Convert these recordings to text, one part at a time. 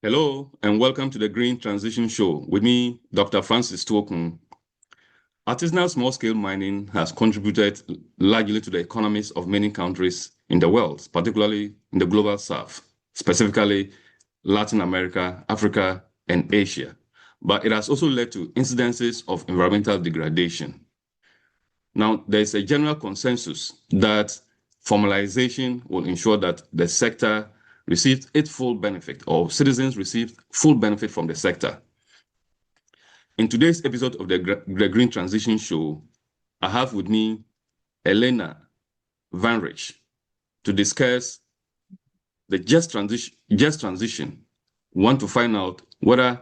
Hello, and welcome to the Green Transition Show with me, Dr. Francis Tuokuu. Artisanal small-scale mining has contributed largely to the economies of many countries in the world, particularly in the global south, specifically Latin America, Africa, and Asia. But it has also led to incidences of environmental degradation. Now, there is a general consensus that formalization will ensure that the sector receives its full benefit, or citizens receive full benefit from the sector. In today's episode of the Green Transition Show, I have with me Elena Weinreich to discuss the just transition. We want to find out whether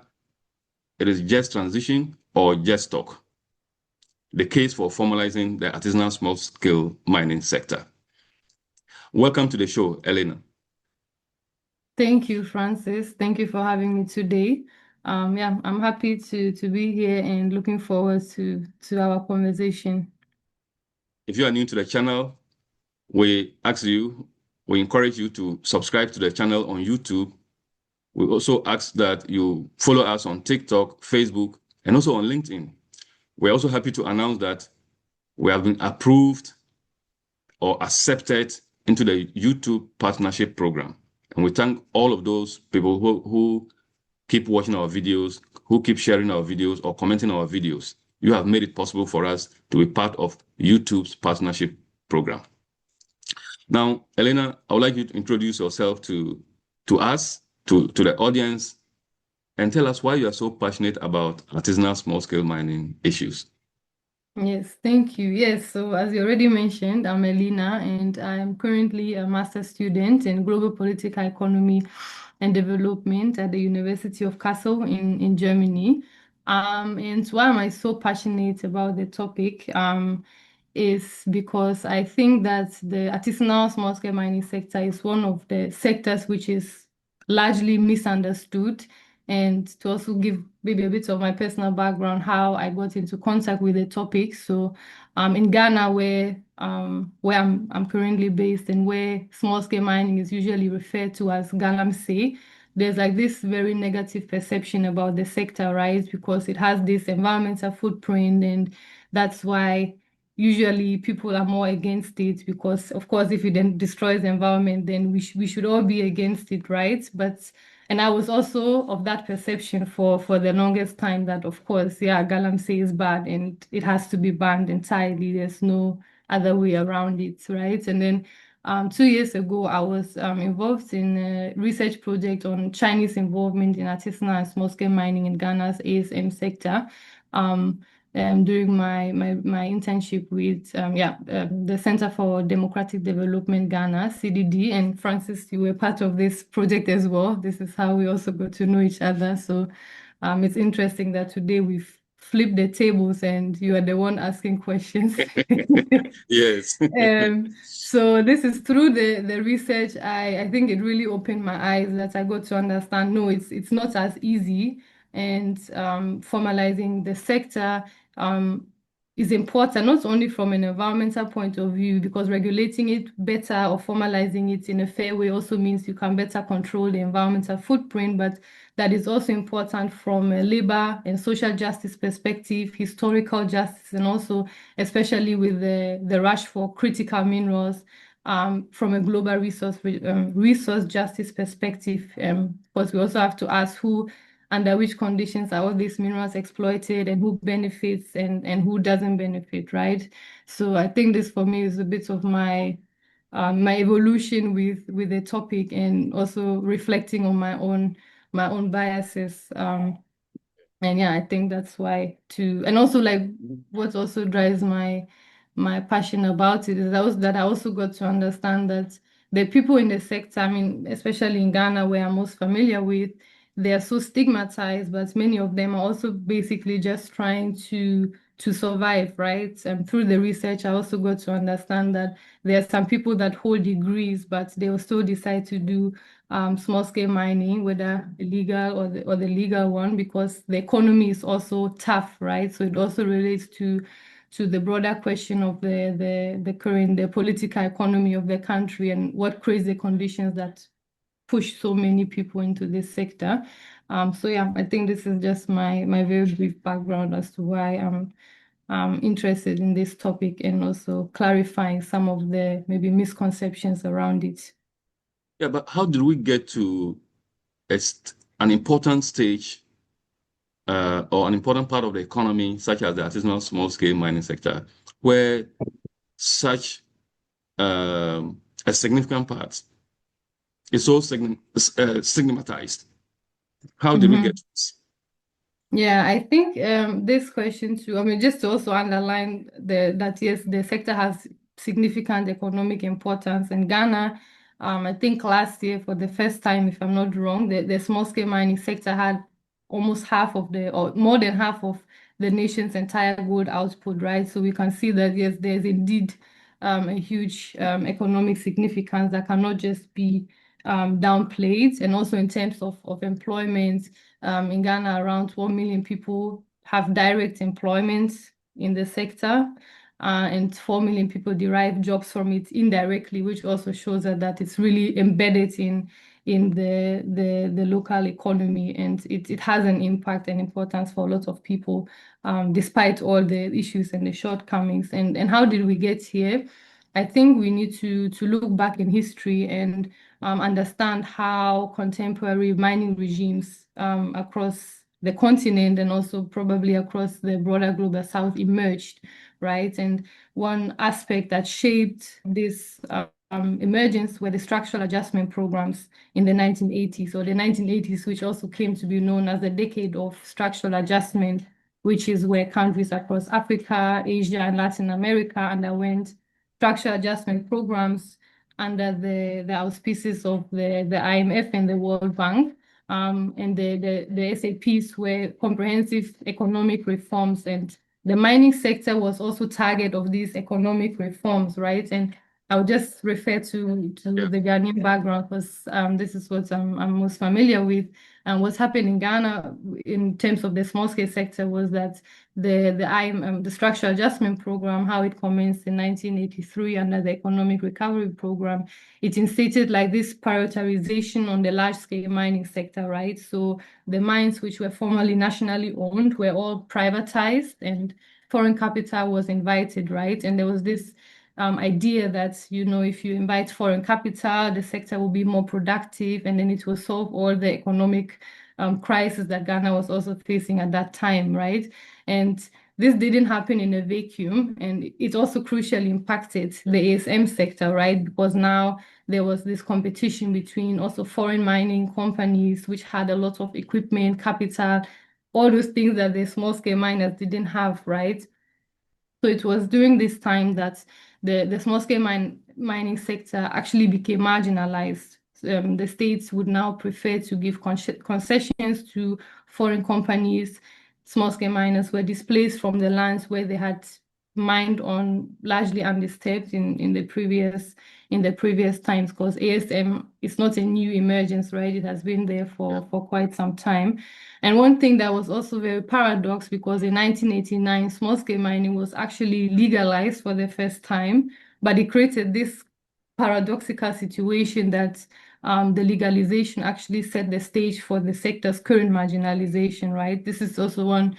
it is just transition or just talk. The case for formalizing the artisanal small-scale mining sector. Welcome to the show, Elena. Thank you, Francis. Thank you for having me today. I'm happy to be here and looking forward to our conversation. If you are new to the channel, we encourage you to subscribe to the channel on YouTube. We also ask that you follow us on TikTok, Facebook, and also on LinkedIn. We're also happy to announce that we have been approved or accepted into the YouTube Partnership Program. And we thank all of those people who keep watching our videos, who keep sharing our videos or commenting our videos. You have made it possible for us to be part of YouTube's Partnership Program. Now, Elena, I would like you to introduce yourself to us, to the audience, and tell us why you are so passionate about artisanal small-scale mining issues. Yes, thank you. Yes, so as you already mentioned, I'm Elena, and I'm currently a master's student in global political economy and development at the University of Kassel in Germany. And why am I so passionate about the topic? Is because I think that the artisanal small-scale mining sector is one of the sectors which is largely misunderstood. And to also give maybe a bit of my personal background, how I got into contact with the topic. So in Ghana, where I'm currently based and where small-scale mining is usually referred to as galamsey, there's like this very negative perception about the sector, right? Because it has this environmental footprint, and that's why usually people are more against it, because of course if it then destroys the environment, then we should all be against it, right? And I was also of that perception for the longest time, that of course, yeah, galamsey is bad and it has to be banned entirely. There's no other way around it, right? And then 2 years ago, I was involved in a research project on Chinese involvement in artisanal and small-scale mining in Ghana's ASM sector. During my internship with the Center for Democratic Development Ghana, CDD, and Francis, you were part of this project as well. This is how we also got to know each other. So it's interesting that today we've flipped the tables and you are the one asking questions. Yes. So this is through the research. I think it really opened my eyes, that I got to understand, no, it's not as easy. And formalizing the sector is important, not only from an environmental point of view, because regulating it better or formalizing it in a fair way also means you can better control the environmental footprint, but that is also important from a labor and social justice perspective, historical justice, and also especially with the rush for critical minerals from a global resource justice perspective. Because we also have to ask under which conditions are all these minerals exploited, and who benefits and who doesn't benefit, right? So I think this for me is a bit of my evolution with the topic, and also reflecting on my own biases. And yeah, I think that's why too. And also, like, what also drives my passion about it is that I also got to understand that the people in the sector, I mean, especially in Ghana, where I'm most familiar with, they are so stigmatized, but many of them are also basically just trying to survive, right? And through the research, I also got to understand that there are some people that hold degrees, but they will still decide to do small-scale mining, whether illegal or the legal one, because the economy is also tough, right? So it also relates to the broader question of the current political economy of the country, and what creates the conditions that pushed so many people into this sector. So yeah, I think this is just my very brief background as to why I'm interested in this topic and also clarifying some of the maybe misconceptions around it. Yeah, but how did we get to an important stage or an important part of the economy, such as the artisanal small-scale mining sector, where such a significant part is so stigmatized? How did we get to this? Yeah, I think this question too, I mean, just to also underline that yes, the sector has significant economic importance in Ghana. I think last year, for the first time, if I'm not wrong, the small scale mining sector had almost half of or more than half of the nation's entire gold output, right? So we can see that yes, there's indeed a huge economic significance that cannot just be downplayed. And also in terms of employment, in Ghana, around 1 million people have direct employment in the sector, and 4 million people derive jobs from it indirectly, which also shows that it's really embedded in the local economy, and it has an impact and importance for a lot of people, despite all the issues and the shortcomings. And how did we get here? I think we need to look back in history and understand how contemporary mining regimes across the continent and also probably across the broader global south emerged, right? And one aspect that shaped this emergence were the structural adjustment programs in the 1980s, or the 1980s, which also came to be known as the decade of structural adjustment, which is where countries across Africa, Asia, and Latin America underwent structural adjustment programs under the auspices of the IMF and the World Bank. And the SAPs were comprehensive economic reforms, and the mining sector was also target of these economic reforms, right? And I'll just refer to the Ghanaian background because this is what I'm most familiar with. And what's happened in Ghana in terms of the small scale sector was that the structural adjustment program, how it commenced in 1983 under the economic recovery program, it instated like this prioritization on the large scale mining sector, right? So the mines which were formerly nationally owned were all privatized and foreign capital was invited, right? And there was this idea that, you know, if you invite foreign capital, the sector will be more productive and then it will solve all the economic crisis that Ghana was also facing at that time, right? And this didn't happen in a vacuum, and it also crucially impacted the ASM sector, right? Because now there was this competition between also foreign mining companies, which had a lot of equipment, capital, all those things that the small scale miners didn't have, right? So it was during this time that the small scale mining sector actually became marginalized. The states would now prefer to give concessions to foreign companies. Small scale miners were displaced from the lands where they had mined on largely undisturbed in the previous times, because ASM is not a new emergence, right? It has been there for quite some time. And one thing that was also very paradox, because in 1989, small-scale mining was actually legalized for the first time, but it created this paradoxical situation that the legalization actually set the stage for the sector's current marginalization, right? This is also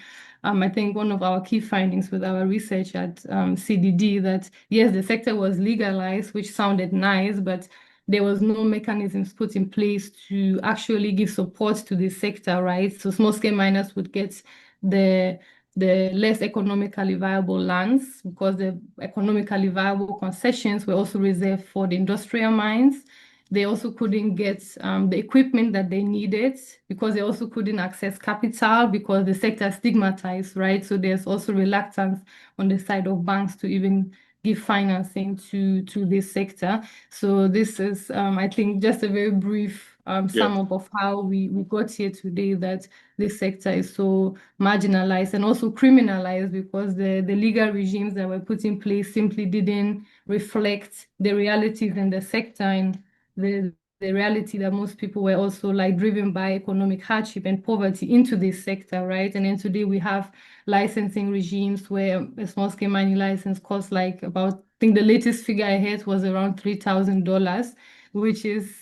I think one of our key findings with our research at CDD, that yes, the sector was legalized, which sounded nice, but there was no mechanisms put in place to actually give support to the sector, right? So small scale miners would get the less economically viable lands, because the economically viable concessions were also reserved for the industrial mines. They also couldn't get the equipment that they needed, because they also couldn't access capital because the sector is stigmatized, right? So there's also reluctance on the side of banks to even give financing to this sector. So this is, I think, just a very brief sum up of how we got here today, that this sector is so marginalized and also criminalized, because the legal regimes that were put in place simply didn't reflect the realities in the sector, and the reality that most people were also like driven by economic hardship and poverty into this sector, right? And then today we have licensing regimes where a small scale mining license costs like about, I think the latest figure I heard was around $3,000, which is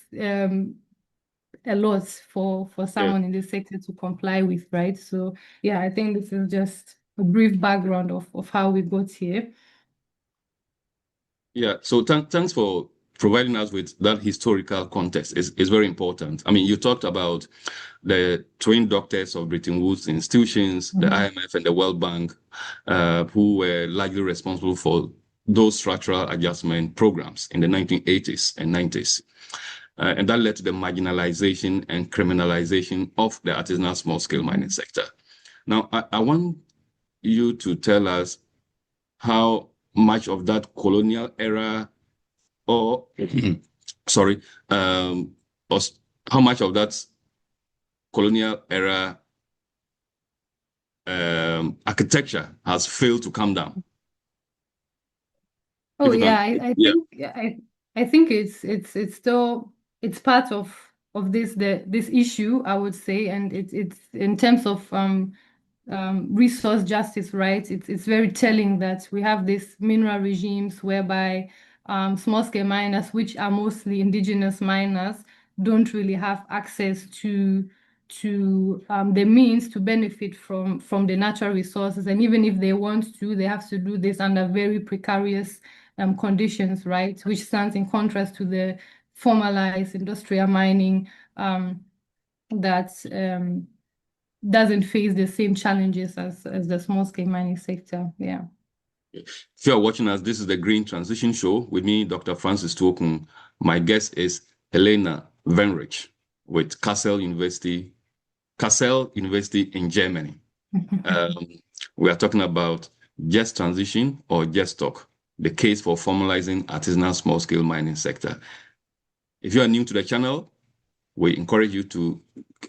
a lot for someone in this sector to comply with, right? So yeah, I think this is just a brief background of how we got here. Yeah, so thanks for providing us with that historical context. Is very important. I mean, you talked about the twin doctors of Bretton Woods institutions, the IMF and the World Bank, who were largely responsible for those structural adjustment programs in the 1980s and 90s. And that led to the marginalization and criminalization of the artisanal small-scale mining sector. Now, I want you to tell us how much of that colonial era, or sorry, or how much of that colonial era architecture has failed to come down. Oh yeah, I think it's still part of this issue, I would say, and it's in terms of resource justice, right? It's very telling that we have these mineral regimes whereby small scale miners, which are mostly indigenous miners, don't really have access to the means to benefit from the natural resources, and even if they want to, they have to do this under very precarious conditions, right? Which stands in contrast to the formalized industrial mining that doesn't face the same challenges as the small scale mining sector. Yeah. If you are watching us, this is the Green Transition Show with me, Dr. Francis Tuokuu. My guest is Elena Weinreich with Kassel University in Germany. We are talking about just transition or just talk, the case for formalizing artisanal small-scale mining sector. If you are new to the channel, we encourage you to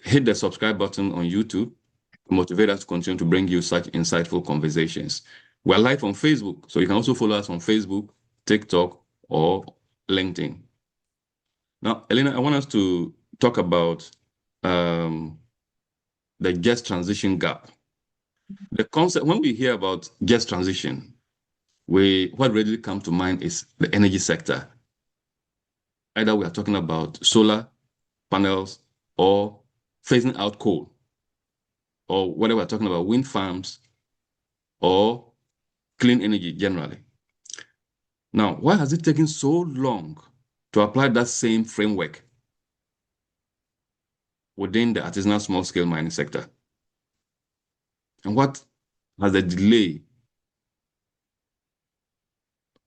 hit the subscribe button on YouTube to motivate us to continue to bring you such insightful conversations. We're live on Facebook, so you can also follow us on Facebook, TikTok, or LinkedIn. Now, Elena, I want us to talk about the just transition gap. The concept, when we hear about just transition, what readily comes to mind is the energy sector. Either we are talking about solar panels or phasing out coal, or whether we're talking about wind farms or clean energy generally. Now, why has it taken so long to apply that same framework within the artisanal small-scale mining sector? And what has the delay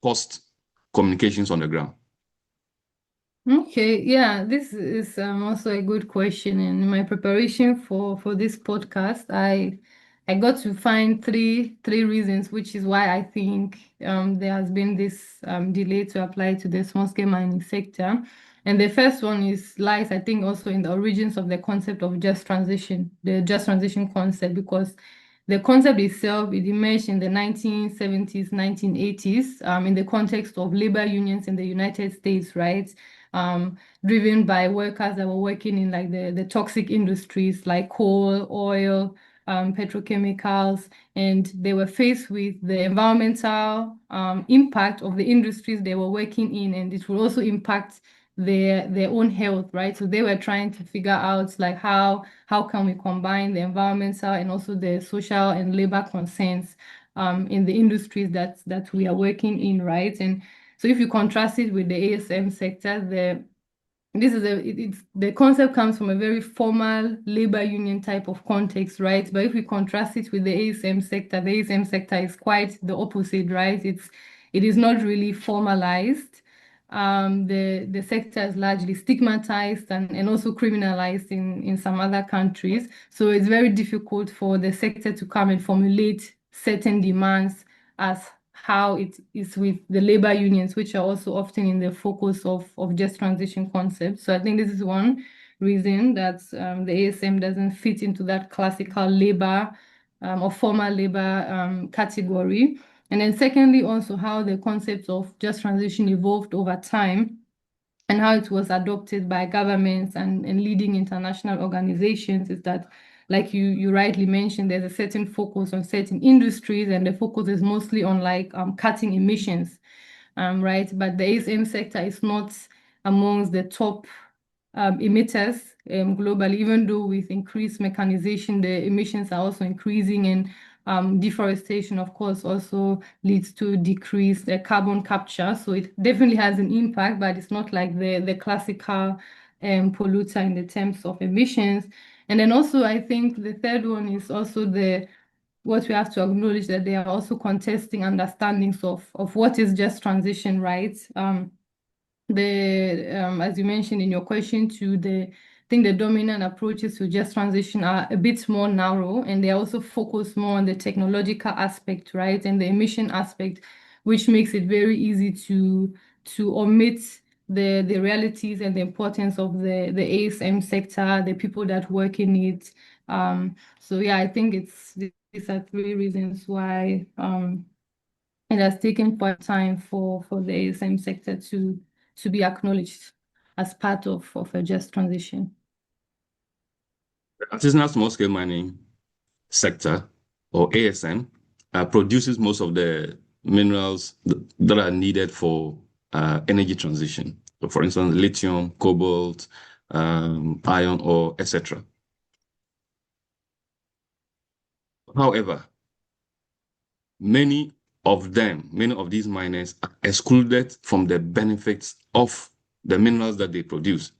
cost communications on the ground? Okay, yeah, this is also a good question. In my preparation for this podcast, I got to find three reasons, which is why I think there has been this delay to apply to the small scale mining sector. And the first one lies, I think, also in the origins of the concept of just transition, the just transition concept, because the concept itself, it emerged in the 1970s, 1980s, in the context of labor unions in the United States, right? Driven by workers that were working in like the toxic industries like coal, oil, petrochemicals, and they were faced with the environmental impact of the industries they were working in, and it will also impact their own health, right? So they were trying to figure out like how can we combine the environmental and also the social and labor concerns in the industries that we are working in, right? And so if you contrast it with the ASM sector, the concept comes from a very formal labor union type of context, right? But if we contrast it with the ASM sector is quite the opposite, right? It is not really formalized. The sector is largely stigmatized and also criminalized in some other countries. So it's very difficult for the sector to come and formulate certain demands as how it is with the labor unions, which are also often in the focus of just transition concepts. So I think this is one reason that the ASM doesn't fit into that classical labor or formal labor category. And then secondly, also how the concept of just transition evolved over time and how it was adopted by governments and leading international organizations is that, like you rightly mentioned, there's a certain focus on certain industries, and the focus is mostly on like cutting emissions, right? But the ASM sector is not amongst the top emitters globally, even though with increased mechanization, the emissions are also increasing, and deforestation, of course, also leads to decreased carbon capture. So it definitely has an impact, but it's not like the classical polluter in the terms of emissions. And then also, I think the third one is also what we have to acknowledge, that they are also contesting understandings of what is just transition, right? As you mentioned in your question too, I think the dominant approaches to just transition are a bit more narrow, and they also focus more on the technological aspect, right, and the emission aspect, which makes it very easy to omit the realities and the importance of the ASM sector, the people that work in it. So yeah, I think these are three reasons why it has taken quite time for the ASM sector to be acknowledged as part of a just transition. The artisanal small-scale mining sector, or ASM, produces most of the minerals that are needed for energy transition. So for instance, lithium, cobalt, iron ore, etc. However, many of these miners are excluded from the benefits of the minerals that they produce.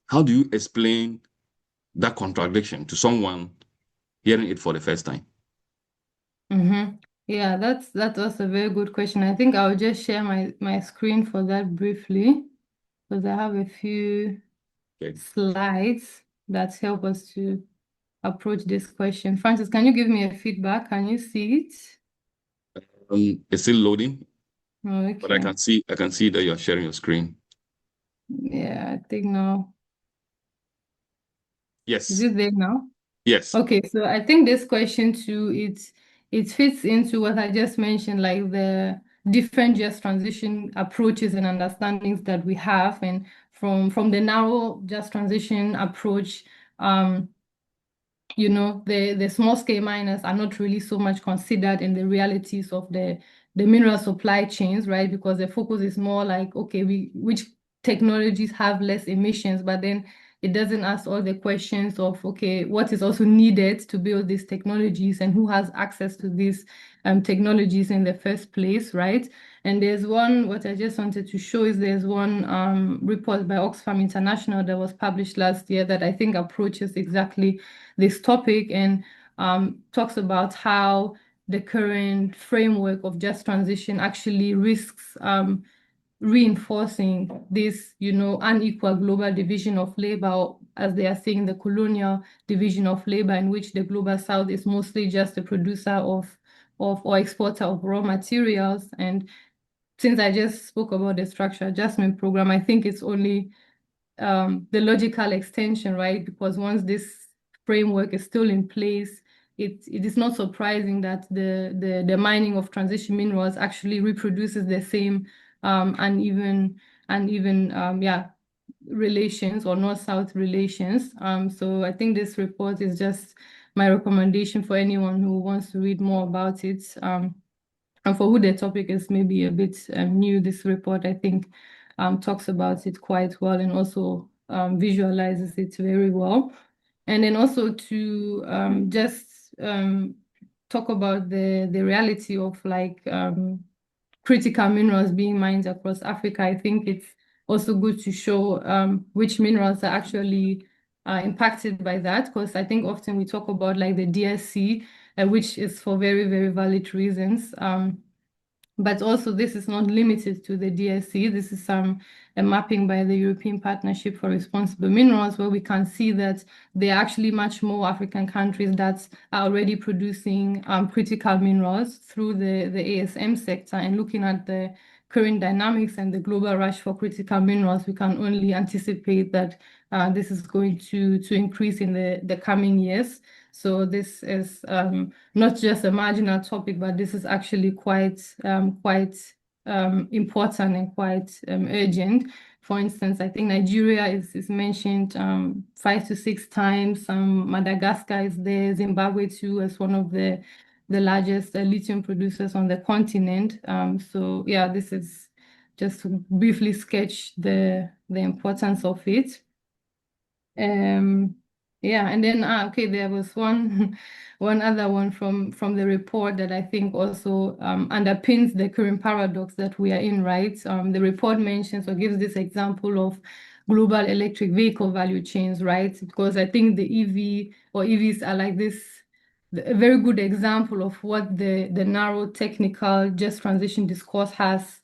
How do you explain that contradiction to someone hearing it for the first time? Yeah, that was a very good question. I think I'll just share my screen for that briefly, because I have a few slides that help us to approach this question. Francis, can you give me a feedback? Can you see it? It's still loading, but I Okay. can see that you're sharing your screen. Yeah, I think now. Yes. Is it there now? Yes. Okay, so I think this question too, it fits into what I just mentioned, like the different just transition approaches and understandings that we have, and from the narrow just transition approach, the small scale miners are not really so much considered in the realities of the mineral supply chains, right? Because the focus is more like, okay, which technologies have less emissions, but then it doesn't ask all the questions of, okay, what is also needed to build these technologies and who has access to these technologies in the first place, right? And what I just wanted to show is there's one report by Oxfam International that was published last year that I think approaches exactly this topic, and talks about how the current framework of just transition actually risks reinforcing this, unequal global division of labor, as they are saying, the colonial division of labor, in which the global south is mostly just a producer of or exporter of raw materials. And since I just spoke about the structural adjustment program, I think it's only the logical extension, right? Because once this framework is still in place, it is not surprising that the mining of transition minerals actually reproduces the same uneven relations or north-south relations. So I think this report is just my recommendation for anyone who wants to read more about it. And for who the topic is maybe a bit new, this report, I think, talks about it quite well, and also visualizes it very well. And then also to just talk about the reality of like critical minerals being mined across Africa. I think it's also good to show which minerals are actually impacted by that, because I think often we talk about like the DSC, which is for very, very valid reasons. But also this is not limited to the DSC. This is a mapping by the European Partnership for Responsible Minerals, where we can see that there are actually much more African countries that are already producing critical minerals through the ASM sector. And looking at the current dynamics and the global rush for critical minerals, we can only anticipate that this is going to increase in the coming years. So this is not just a marginal topic, but this is actually quite important and quite urgent. For instance, I think Nigeria is mentioned 5 to 6 times. Madagascar is there, Zimbabwe too, as one of the largest lithium producers on the continent. So yeah, this is just to briefly sketch the importance of it. Yeah, and then okay, there was one one other one from the report that I think also underpins the current paradox that we are in, right? The report mentions or gives this example of global electric vehicle value chains, right? Because I think the EV or EVs are like this a very good example of what the narrow technical just transition discourse has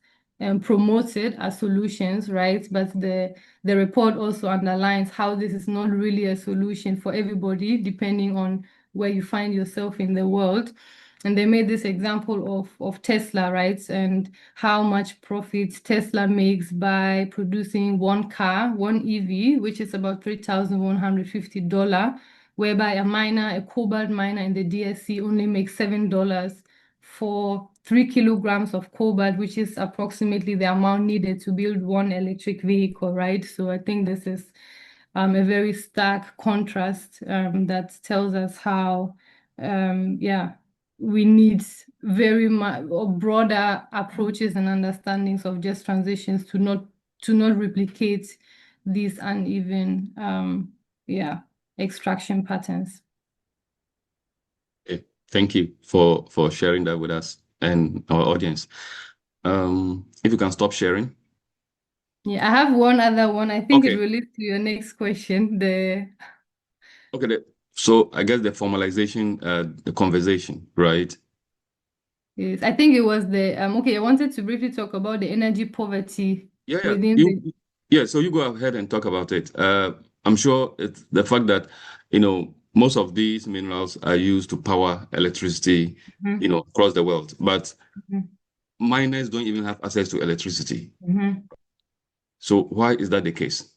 promoted as solutions, right? But the report also underlines how this is not really a solution for everybody, depending on where you find yourself in the world. And they made this example of Tesla, right? And how much profit Tesla makes by producing one car, one EV, which is about $3,150, whereby a cobalt miner in the DSC only makes $7 for 3 kilograms of cobalt, which is approximately the amount needed to build one electric vehicle, right? So I think this is a very stark contrast that tells us how, yeah, we need very much or broader approaches and understandings of just transitions to not replicate these uneven, yeah, extraction patterns. Okay. Thank you for sharing that with us and our audience. If you can stop sharing. Yeah, I have one other one. I think it Okay. relates to your next question. Okay. So I guess the formalization, the conversation, right? Yes, I think it was okay, I wanted to briefly talk about the energy poverty Yeah, yeah. within the Yeah, so you go ahead and talk about it. I'm sure it's the fact that, most of these minerals are used to power electricity, Mhm, across the world, but mhm, miners don't even have access to electricity. mhm. So why is that the case?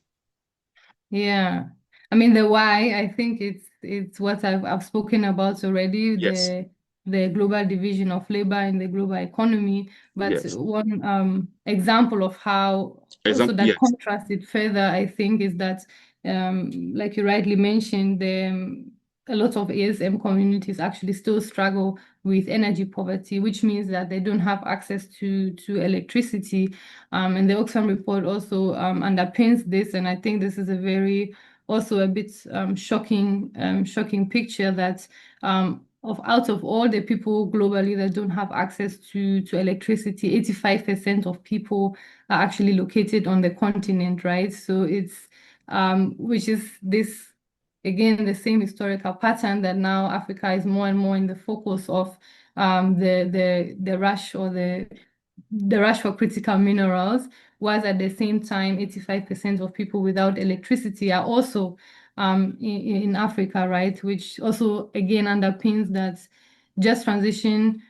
Yeah. I mean the why, I think it's what I've spoken about already, Yes, the global division of labor in the global economy. But yes. one example of how also Example, that yes, contrasts it further, I think, is that like you rightly mentioned, a lot of ASM communities actually still struggle with energy poverty, which means that they don't have access to electricity. And the Oxfam report also underpins this, and I think this is a very also a bit shocking picture that of out of all the people globally that don't have access to electricity, 85% of people are actually located on the continent, right? So it's which is this again the same historical pattern that now Africa is more and more in the focus of the rush or the rush for critical minerals, whilst at the same time, 85% of people without electricity are also in Africa, right? Which also again underpins that just transition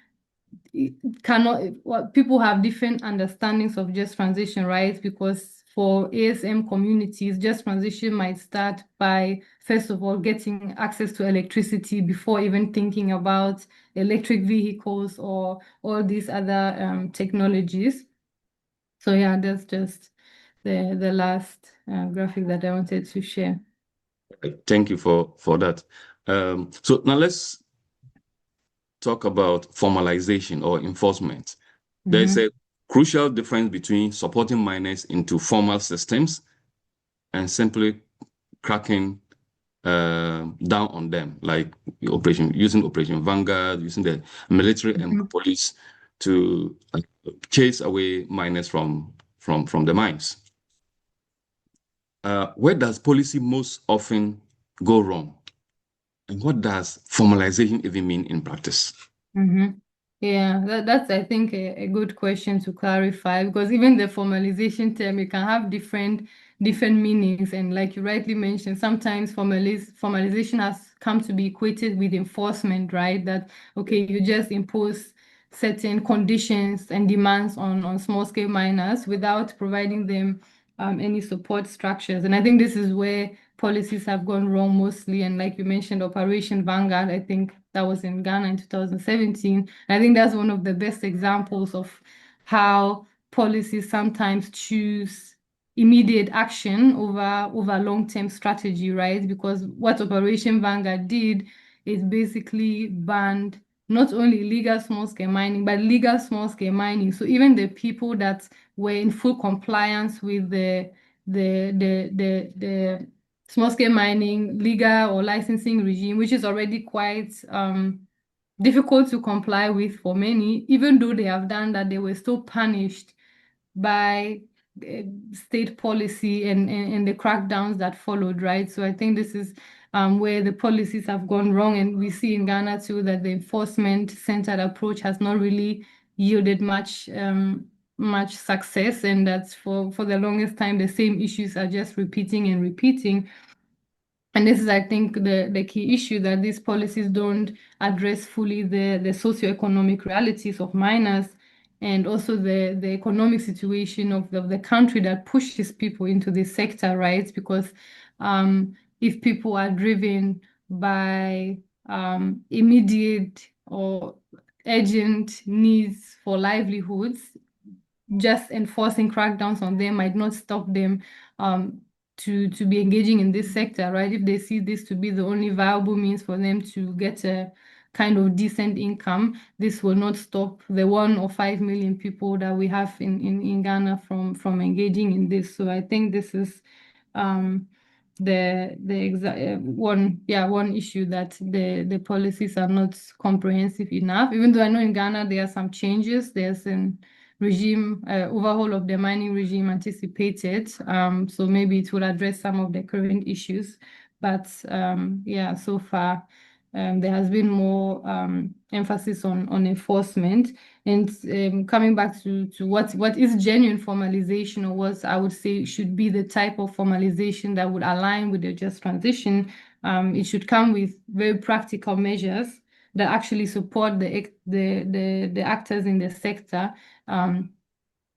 cannot, well, people have different understandings of just transition, right? Because for ASM communities, just transition might start by, first of all, getting access to electricity before even thinking about electric vehicles or all these other technologies. So yeah, that's just the last graphic that I wanted to share. thank you for that. So now let's talk about formalization or enforcement. There's Mm-hmm. a crucial difference between supporting miners into formal systems and simply cracking down on them, like using Operation Vanguard, using the military and Mm-hmm. police to chase away miners from the mines. Where does policy most often go wrong? And what does formalization even mean in practice? Mm-hmm. Yeah, that's I think a good question to clarify, because even the formalization term, you can have different meanings, and like you rightly mentioned, sometimes formalization has come to be equated with enforcement, right? That okay, you just impose certain conditions and demands on small scale miners without providing them any support structures. And I think this is where policies have gone wrong mostly. And like you mentioned, Operation Vanguard, I think that was in Ghana in 2017. And I think that's one of the best examples of how policies sometimes choose immediate action over long-term strategy, right? Because what Operation Vanguard did is basically banned not only illegal small-scale mining, but legal small-scale mining. So even the people that were in full compliance with the small-scale mining legal or licensing regime, which is already quite difficult to comply with for many. Even though they have done that, they were still punished by state policy and the crackdowns that followed, right? So I think this is where the policies have gone wrong. And we see in Ghana too that the enforcement-centered approach has not really yielded much success, and that's for the longest time the same issues are just repeating and repeating. And this is, I think, the key issue, that these policies don't address fully the socioeconomic realities of miners, and also the economic situation of the country that pushes people into this sector, right? Because if people are driven by immediate or urgent needs for livelihoods, just enforcing crackdowns on them might not stop them to be engaging in this sector, right? If they see this to be the only viable means for them to get a kind of decent income, this will not stop the 1 or 5 million people that we have in Ghana from engaging in this. So I think this is one issue, that the policies are not comprehensive enough. Even though I know in Ghana there are some changes, there's an regime overhaul of the mining regime anticipated, so maybe it will address some of the current issues. But yeah, so far there has been more emphasis on enforcement. And coming back to what is genuine formalization, or what I would say should be the type of formalization that would align with the just transition, it should come with very practical measures that actually support the actors in the sector.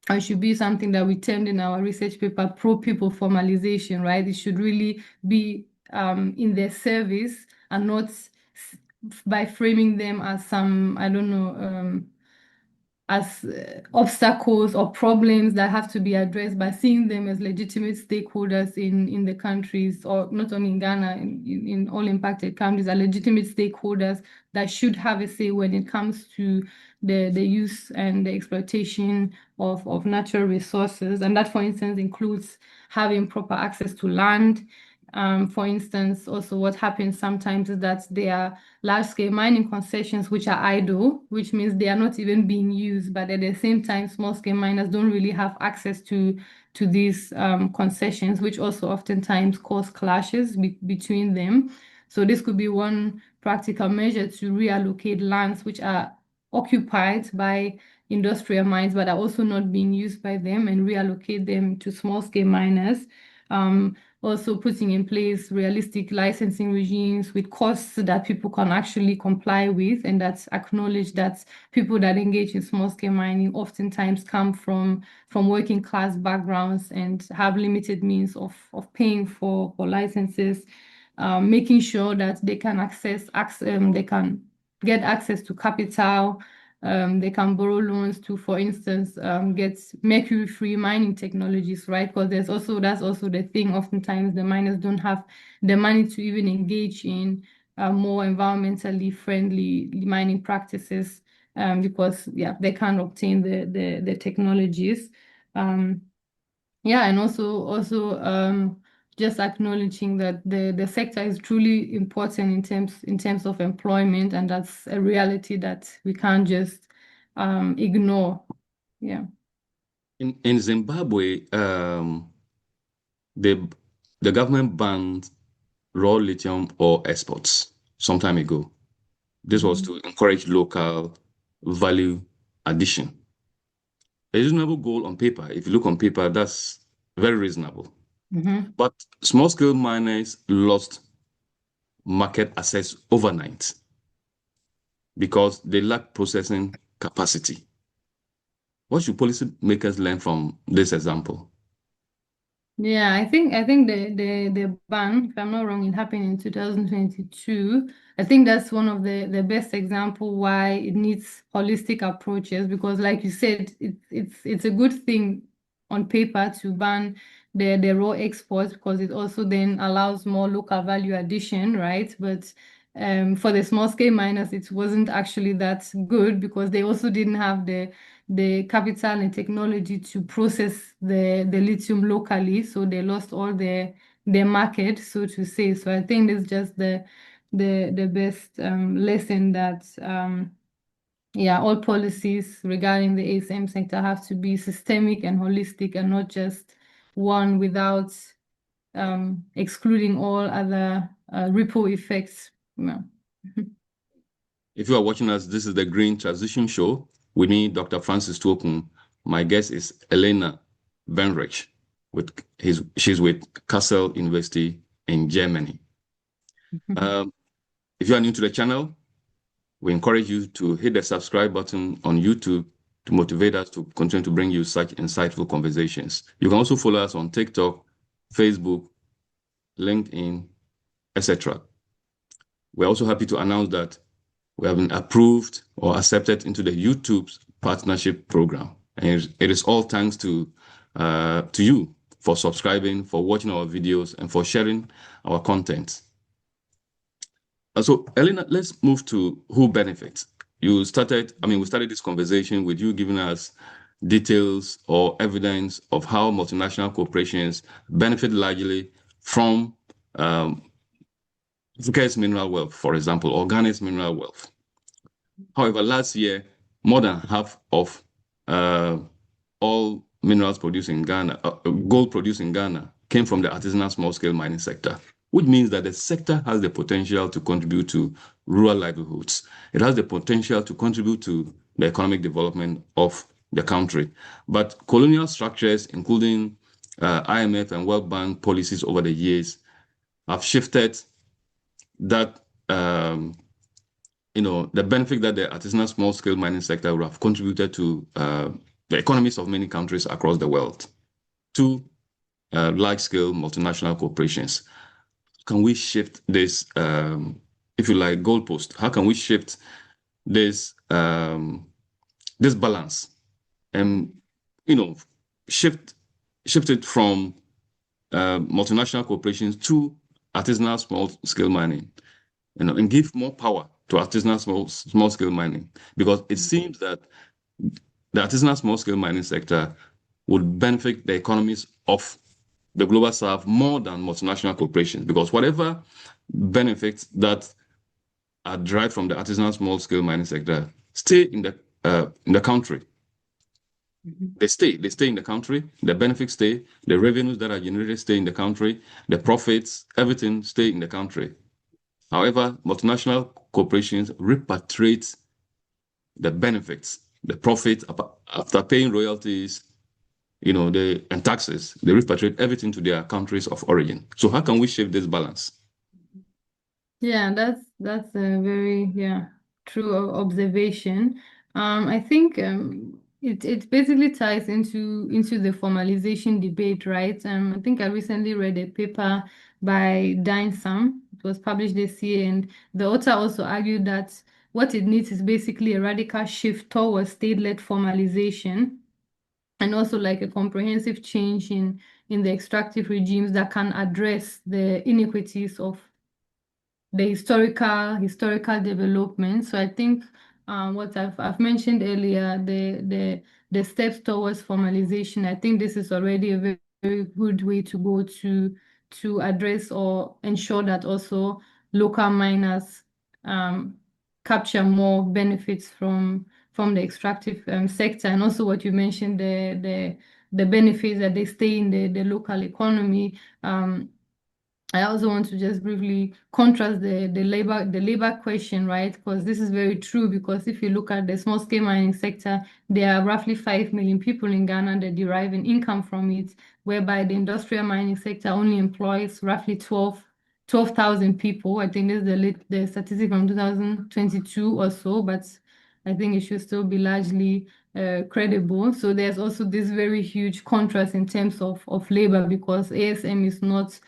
It should be something that we termed in our research paper pro-people formalization, right? It should really be in their service, and not by framing them as some, I don't know, as obstacles or problems that have to be addressed, by seeing them as legitimate stakeholders in the countries, or not only in Ghana, in all impacted countries, are legitimate stakeholders that should have a say when it comes to the use and the exploitation of natural resources. And that, for instance, includes having proper access to land. For instance, also what happens sometimes is that there are large-scale mining concessions which are idle, which means they are not even being used, but at the same time, small-scale miners don't really have access to these concessions, which also oftentimes cause clashes between them. So this could be one practical measure to reallocate lands which are occupied by industrial mines but are also not being used by them, and reallocate them to small-scale miners. Also putting in place realistic licensing regimes with costs that people can actually comply with, and that's acknowledge that people that engage in small-scale mining oftentimes come from working class backgrounds and have limited means of paying for licenses, making sure that they can they can get access to capital. They can borrow loans to, for instance, get mercury-free mining technologies, right? Because that's also the thing. Oftentimes, the miners don't have the money to even engage in more environmentally friendly mining practices, because they can't obtain the technologies. And also just acknowledging that the sector is truly important in terms of employment, and that's a reality that we can't just ignore. Yeah. In Zimbabwe, the government banned raw lithium ore exports some time ago. This was to encourage local value addition. A reasonable goal on paper. If you look on paper, that's very reasonable. But small-scale miners lost market access overnight because they lack processing capacity. What should policymakers learn from this example? Yeah, I think the ban, if I'm not wrong, it happened in 2022. I think that's one of the best example why it needs holistic approaches, because like you said, it's a good thing on paper to ban the raw exports, because it also then allows more local value addition, right? But for the small scale miners, it wasn't actually that good, because they also didn't have the capital and technology to process the lithium locally. So they lost all the their market, so to say. So I think it's just the best lesson that all policies regarding the ASM sector have to be systemic and holistic and not just one without excluding all other ripple effects. If you are watching us, this is the Green Transition Show with me, Dr. Francis Tuokuu. My guest is Elena Weinreich. She's with Kassel University in Germany. If you are new to the channel, we encourage you to hit the subscribe button on YouTube to motivate us to continue to bring you such insightful conversations. You can also follow us on TikTok, Facebook, LinkedIn, etc. We're also happy to announce that we have been approved or accepted into the YouTube's partnership program. And it is all thanks to you for subscribing, for watching our videos, and for sharing our content. So, Elena, let's move to who benefits. We started this conversation with you giving us details or evidence of how multinational corporations benefit largely from Africa's mineral wealth, for example, or Ghana's mineral wealth. However, last year, more than half of all minerals produced in Ghana, gold produced in Ghana, came from the artisanal small-scale mining sector, which means that the sector has the potential to contribute to rural livelihoods. It has the potential to contribute to the economic development of the country. But colonial structures, including IMF and World Bank policies over the years, have shifted that the benefit that the artisanal small-scale mining sector would have contributed to the economies of many countries across the world to large-scale multinational corporations. Can we shift this, if you like, goalpost? How can we shift this this balance and shift it from multinational corporations to artisanal small-scale mining, and give more power to artisanal small-scale mining? Because it seems that the artisanal small-scale mining sector would benefit the economies of the global south more than multinational corporations, because whatever benefits that are derived from the artisanal small-scale mining sector stay in the country. They stay in the country. The benefits stay. The revenues that are generated stay in the country. The profits, everything stay in the country. However, multinational corporations repatriate the benefits, the profits after paying royalties, and taxes. They repatriate everything to their countries of origin. So how can we shift this balance? Yeah, that's a very true observation. I think it basically ties into the formalization debate, right? I think I recently read a paper by Dine Sam. It was published this year, and the author also argued that what it needs is basically a radical shift towards state-led formalization, and also like a comprehensive change in the extractive regimes that can address the inequities of the historical development. So I think what I've mentioned earlier, the steps towards formalization, I think this is already a very, very good way to go to address or ensure that also local miners capture more benefits from the extractive sector, and also what you mentioned, the benefits that they stay in the local economy. I also want to just briefly contrast the labor question, right? Because this is very true, because if you look at the small scale mining sector, there are roughly 5 million people in Ghana that derive an income from it, whereby the industrial mining sector only employs roughly 12,000 people. I think this is the statistic from 2022 or so, but I think it should still be largely credible. So there's also this very huge contrast in terms of labor, because ASM is not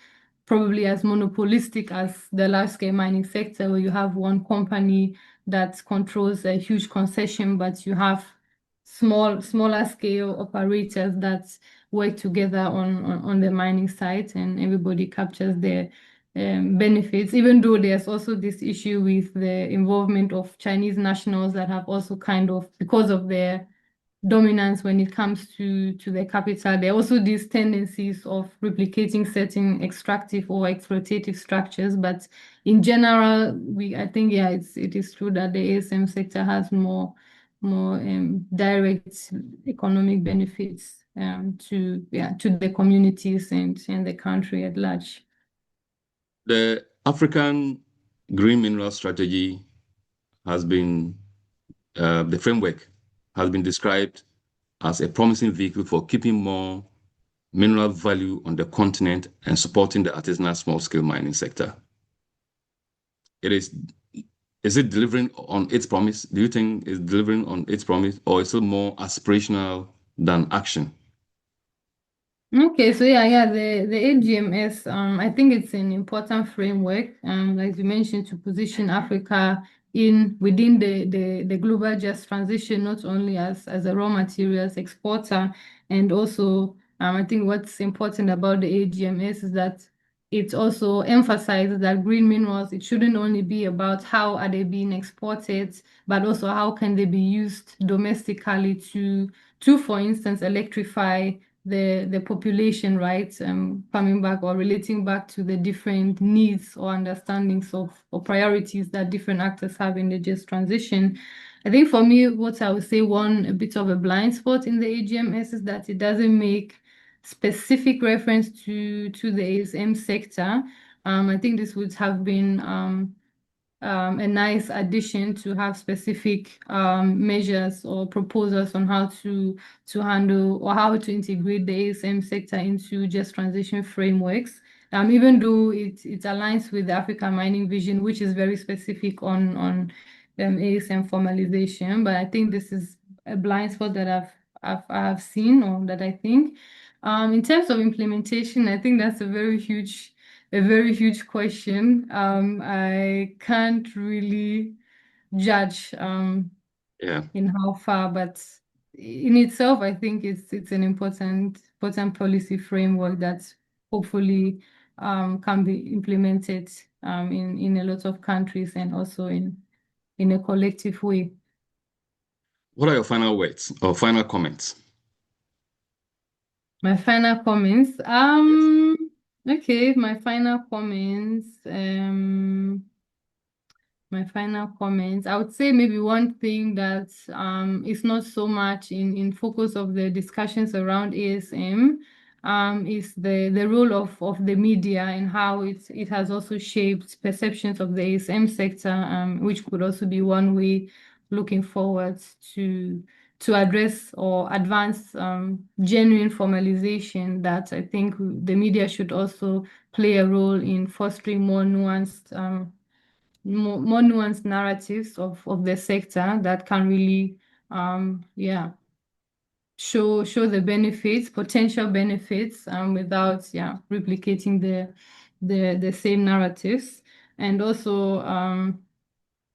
probably as monopolistic as the large-scale mining sector, where you have one company that controls a huge concession, but you have smaller scale operators that work together on the mining site, and everybody captures their benefits, even though there's also this issue with the involvement of Chinese nationals that have also kind of, because of their dominance when it comes to the capital. There are also these tendencies of replicating certain extractive or exploitative structures, but in general, I think it is true that the ASM sector has more direct economic benefits to the communities and the country at large. The African Green Mineral Strategy has been, the framework has been described as a promising vehicle for keeping more mineral value on the continent and supporting the artisanal small-scale mining sector. Is it delivering on its promise? Do you think it's delivering on its promise, or is it more aspirational than action? Okay, so the AGMS, I think it's an important framework, like you mentioned, to position Africa within the global just transition, not only as a raw materials exporter, and also I think what's important about the AGMS is that it also emphasizes that green minerals, it shouldn't only be about how are they being exported, but also how can they be used domestically to, for instance, electrify the population, right? Coming back or relating back to the different needs or understandings or priorities that different actors have in the just transition. I think for me, what I would say a bit of a blind spot in the AGMS is that it doesn't make specific reference to the ASM sector. I think this would have been a nice addition to have specific measures or proposals on how to handle or how to integrate the ASM sector into just transition frameworks. Even though it aligns with the African mining vision, which is very specific on ASM formalization, but I think this is a blind spot that I've seen, or that I think. In terms of implementation, I think that's a very huge question. I can't really judge in how far, but in itself, I think it's an important policy framework that hopefully can be implemented in a lot of countries and also in a collective way. What are your final words or final comments? My final comments. Yes. Okay, my final comments. I would say maybe one thing that is not so much in focus of the discussions around ASM is the role of the media and how it has also shaped perceptions of the ASM sector, which could also be one way looking forward to address or advance genuine formalization, that I think the media should also play a role in fostering more nuanced narratives of the sector that can really show the potential benefits without replicating the same narratives. And also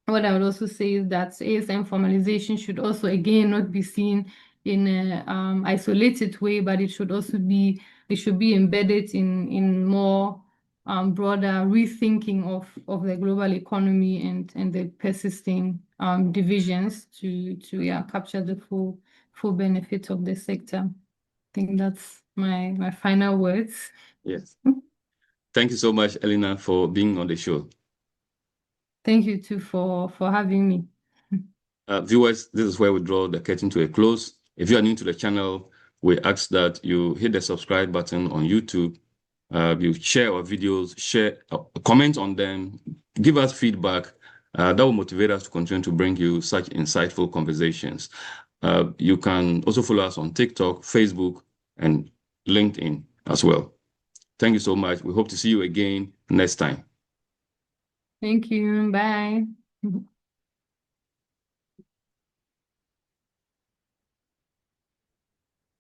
what I would also say is that ASM formalization should also, again, not be seen in an isolated way, but it should be embedded in more broader rethinking of the global economy and the persisting divisions to capture the full benefit of the sector. I think that's my final words. Yes. Thank you so much, Elena, for being on the show. Thank you too for having me. Viewers, this is where we draw the curtain to a close. If you are new to the channel, we ask that you hit the subscribe button on YouTube. You share our videos, comment on them, give us feedback. That will motivate us to continue to bring you such insightful conversations. You can also follow us on TikTok, Facebook, and LinkedIn as well. Thank you so much. We hope to see you again next time. Thank you. Bye.